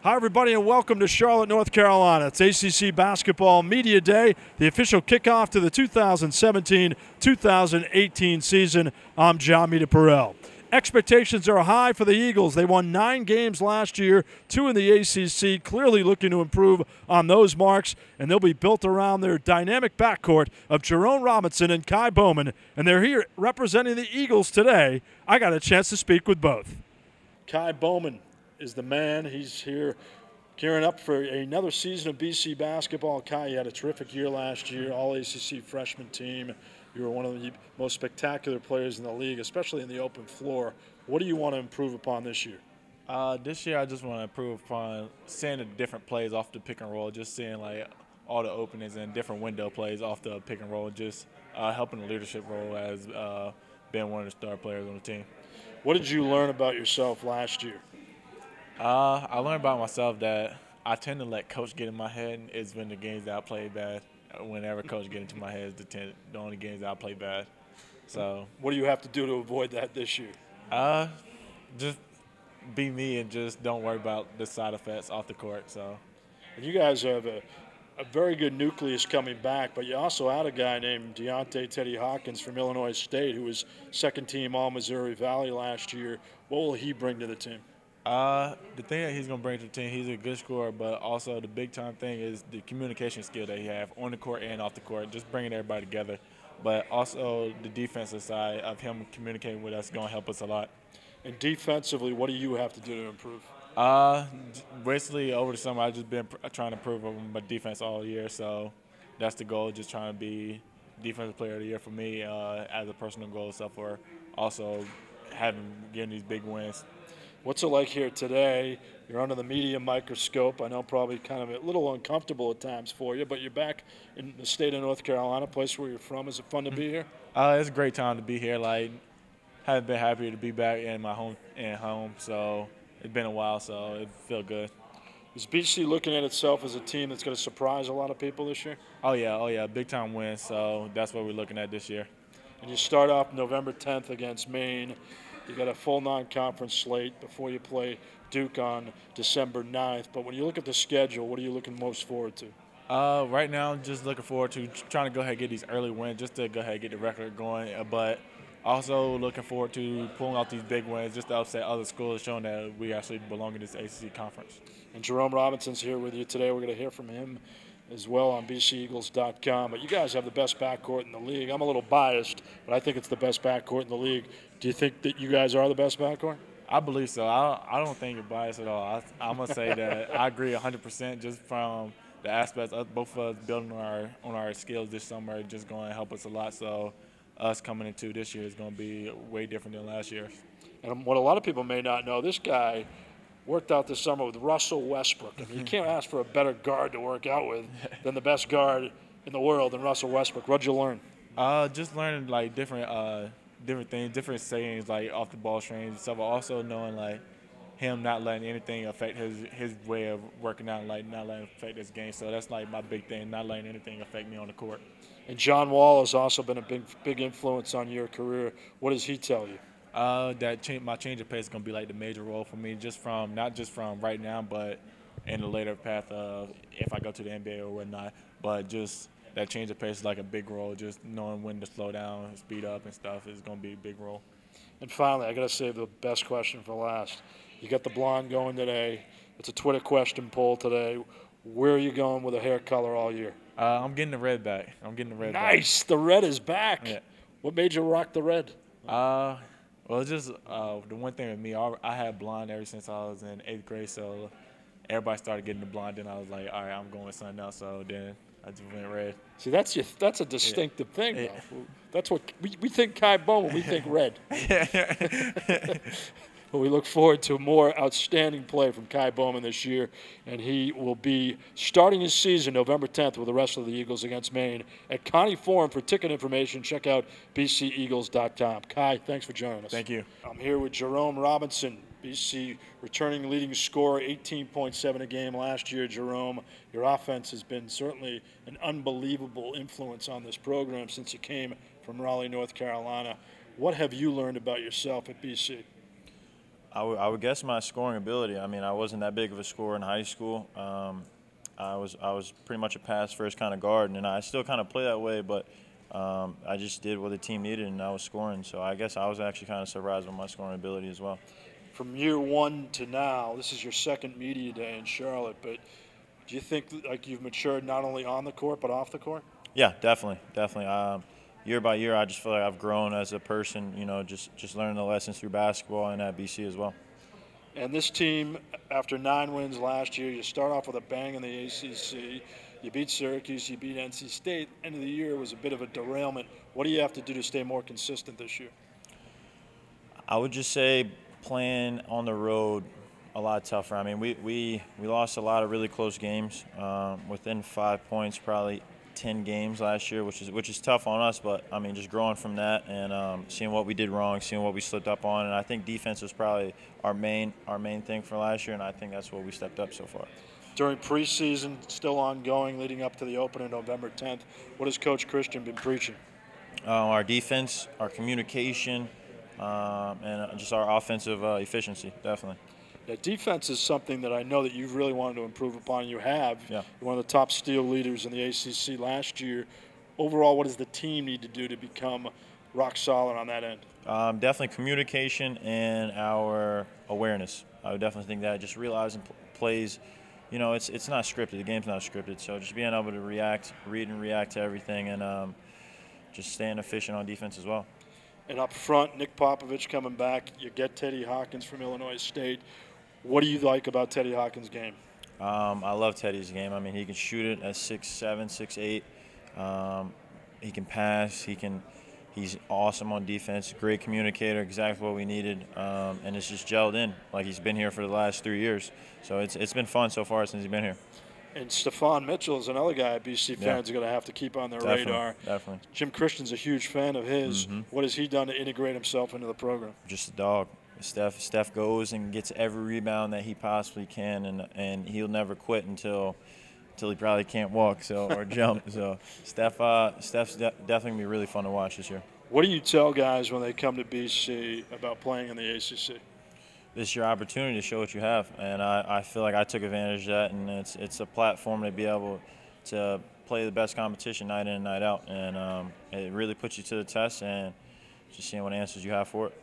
Hi, everybody, and welcome to Charlotte, North Carolina. It's ACC Basketball Media Day, the official kickoff to the 2017-2018 season. I'm Jon Meterparel. Expectations are high for the Eagles. They won 9 games last year, 2 in the ACC, clearly looking to improve on those marks, and they'll be built around their dynamic backcourt of Jerome Robinson and Kai Bowman, and they're here representing the Eagles today. I got a chance to speak with both. Kai Bowman is the man. He's here gearing up for another season of BC basketball. Kai, you had a terrific year last year, all-ACC freshman team. You were one of the most spectacular players in the league, especially in the open floor. What do you want to improve upon this year? This year I just want to improve upon seeing the different plays off the pick and roll, just seeing like all the openings and different window plays off the pick and roll, just helping the leadership role as being one of the star players on the team. What did you learn about yourself last year? I learned about myself that I tend to let coach get in my head is when the games that I play bad. Whenever coach get into my head is the only games that I play bad. So what do you have to do to avoid that this year? Just be me and just don't worry about the side effects off the court. So, and you guys have a very good nucleus coming back, but you also had a guy named Deontay Teddy Hawkins from Illinois State who was second team All-Missouri Valley last year. What will he bring to the team? The thing that he's going to bring to the team, he's a good scorer, but also the big-time thing is the communication skill that he has on the court and off the court, just bringing everybody together. But also the defensive side of him communicating with us is going to help us a lot. And defensively, what do you have to do to improve? Basically, over the summer, I've just been trying to improve on my defense all year, so that's the goal, just trying to be Defensive Player of the Year for me as a personal goal, so for also getting these big wins. What's it like here today? You're under the media microscope. I know probably kind of a little uncomfortable at times for you, but you're back in the state of North Carolina, place where you're from. Is it fun to be here? It's a great time to be here. Like, I've been happy to be back in my home, so it's been a while, so it feels good. Is BC looking at itself as a team that's going to surprise a lot of people this year? Oh yeah, big-time win, so that's what we're looking at this year. And you start off November 10th against Maine. You got a full non-conference slate before you play Duke on December 9th. But when you look at the schedule, what are you looking most forward to? Right now, I'm just looking forward to trying to go ahead and get these early wins, just to go ahead and get the record going. But also looking forward to pulling out these big wins, just to upset other schools, showing that we actually belong in this ACC conference. And Jerome Robinson's here with you today. We're going to hear from him as well on BCEagles.com. But you guys have the best backcourt in the league. I'm a little biased, but I think it's the best backcourt in the league. Do you think that you guys are the best backcourt? I believe so. I don't think you're biased at all. I'm going to say that I agree 100% just from the aspects of both of us building on our skills this summer, just going to help us a lot. So us coming into this year is going to be way different than last year. And what a lot of people may not know, this guy worked out this summer with Russell Westbrook. I mean, you can't ask for a better guard to work out with than the best guard in the world than Russell Westbrook. What'd you learn? Just learning like different things, different sayings like off the ball screens and stuff. Also knowing like him not letting anything affect his way of working out, like not letting it affect his game. So that's like my big thing, not letting anything affect me on the court. And John Wall has also been a big influence on your career. What does he tell you? My change of pace is going to be like the major role for me, not just from right now, but in the later path of if I go to the NBA or whatnot. But just that change of pace is like a big role. Just knowing when to slow down, speed up, and stuff is going to be a big role. And finally, I got to save the best question for last. You got the blonde going today. It's a Twitter question poll today. Where are you going with a hair color all year? I'm getting the red back. Nice. The red is back. Yeah. What made you rock the red? Well, it's just the one thing with me, I had blonde ever since I was in 8th grade, so everybody started getting the blonde, and I was like, all right, I'm going with something else, so then I just went red. See, that's a distinctive thing, though. That's what we think Kai Bowman, we think red. But we look forward to more outstanding play from Kai Bowman this year, and he will be starting his season November 10th with the rest of the Eagles against Maine at Connie Forum. For ticket information, check out BCEagles.com. Kai, thanks for joining us. Thank you. I'm here with Jerome Robinson, BC returning leading scorer, 18.7 a game last year. Jerome, your offense has been certainly an unbelievable influence on this program since you came from Raleigh, North Carolina. What have you learned about yourself at BC? I would guess my scoring ability. I mean, I wasn't that big of a scorer in high school. I was pretty much a pass-first kind of guard, and I still kind of play that way, but I just did what the team needed, and I was scoring. So I guess I was actually kind of surprised with my scoring ability as well. From year one to now, this is your second media day in Charlotte, but do you think like you've matured not only on the court but off the court? Yeah, definitely. Year by year, I just feel like I've grown as a person, you know, just learning the lessons through basketball and at BC as well. And this team, after 9 wins last year, you start off with a bang in the ACC. You beat Syracuse, you beat NC State. End of the year was a bit of a derailment. What do you have to do to stay more consistent this year? I would just say playing on the road a lot tougher. I mean, we lost a lot of really close games, within 5 points, probably 10 games last year, which is tough on us. But I mean, just growing from that and seeing what we did wrong, seeing what we slipped up on, and I think defense was probably our main thing for last year, and I think that's what we stepped up so far. During preseason, still ongoing, leading up to the opener November 10th, what has Coach Christian been preaching? Our defense, our communication, and just our offensive efficiency, definitely. Yeah, defense is something that I know that you've really wanted to improve upon. You have. Yeah. You're one of the top steal leaders in the ACC last year. Overall, what does the team need to do to become rock solid on that end? Definitely communication and our awareness. I would definitely think that just realizing plays, you know, it's not scripted. The game's not scripted. So just being able to read and react to everything, and just staying efficient on defense as well. And up front, Nick Popovich coming back. You get Teddy Hawkins from Illinois State. What do you like about Teddy Hawkins' game? I love Teddy's game. I mean, he can shoot it at 6'7", 6'8". He can pass. He's awesome on defense. Great communicator. Exactly what we needed. And it's just gelled in like he's been here for the last 3 years. So it's been fun so far since he's been here. And Stephon Mitchell is another guy BC fans are going to have to keep on their radar. Definitely. Jim Christian's a huge fan of his. Mm-hmm. What has he done to integrate himself into the program? Just a dog. Steph goes and gets every rebound that he possibly can, and he'll never quit until he probably can't walk or jump. So Steph's definitely going to be really fun to watch this year. What do you tell guys when they come to BC about playing in the ACC? This is your opportunity to show what you have, and I feel like I took advantage of that, and it's a platform to be able to play the best competition night in and night out, and it really puts you to the test, and just seeing what answers you have for it.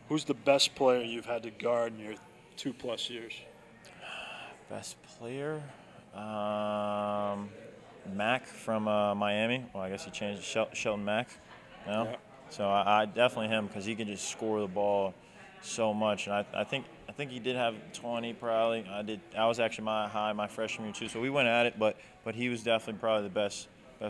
Who's the best player you've had to guard in your 2+ years? Best player? Mack from Miami. Well, I guess he changed it. Shelton Mack. You know? Yeah. So I definitely him because he can just score the ball so much. And I think he did have 20 probably. I was actually my freshman year too. So we went at it, but he was definitely probably the best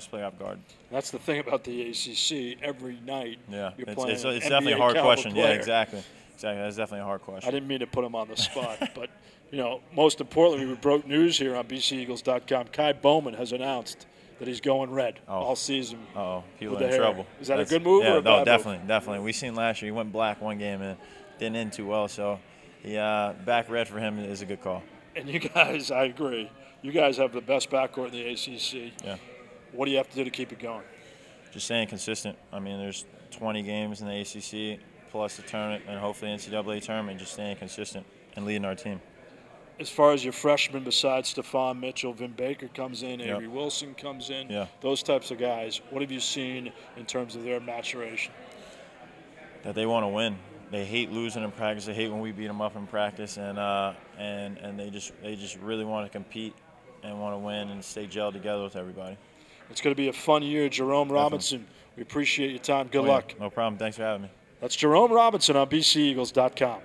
player I've guarded. That's the thing about the ACC. Every night you're playing it's definitely a hard question. Player. Yeah, exactly. That's definitely a hard question. I didn't mean to put him on the spot, but you know, most importantly, we broke news here on BCEagles.com. Kai Bowman has announced that he's going red all season. People in trouble. Is that a good move or a bad move? Definitely. We seen last year he went black one game and didn't end too well. So back red for him is a good call. And you guys, I agree. You guys have the best backcourt in the ACC. Yeah. What do you have to do to keep it going? Just staying consistent. I mean, there's 20 games in the ACC plus the tournament and hopefully NCAA tournament. Just staying consistent and leading our team. As far as your freshmen, besides Stephon Mitchell, Vin Baker comes in, Avery Wilson comes in, those types of guys, what have you seen in terms of their maturation? That they want to win. They hate losing in practice. They hate when we beat them up in practice, and they just really want to compete and want to win and stay gelled together with everybody. It's going to be a fun year. Jerome Robinson, we appreciate your time. Good luck. No problem. Thanks for having me. That's Jerome Robinson on BCEagles.com.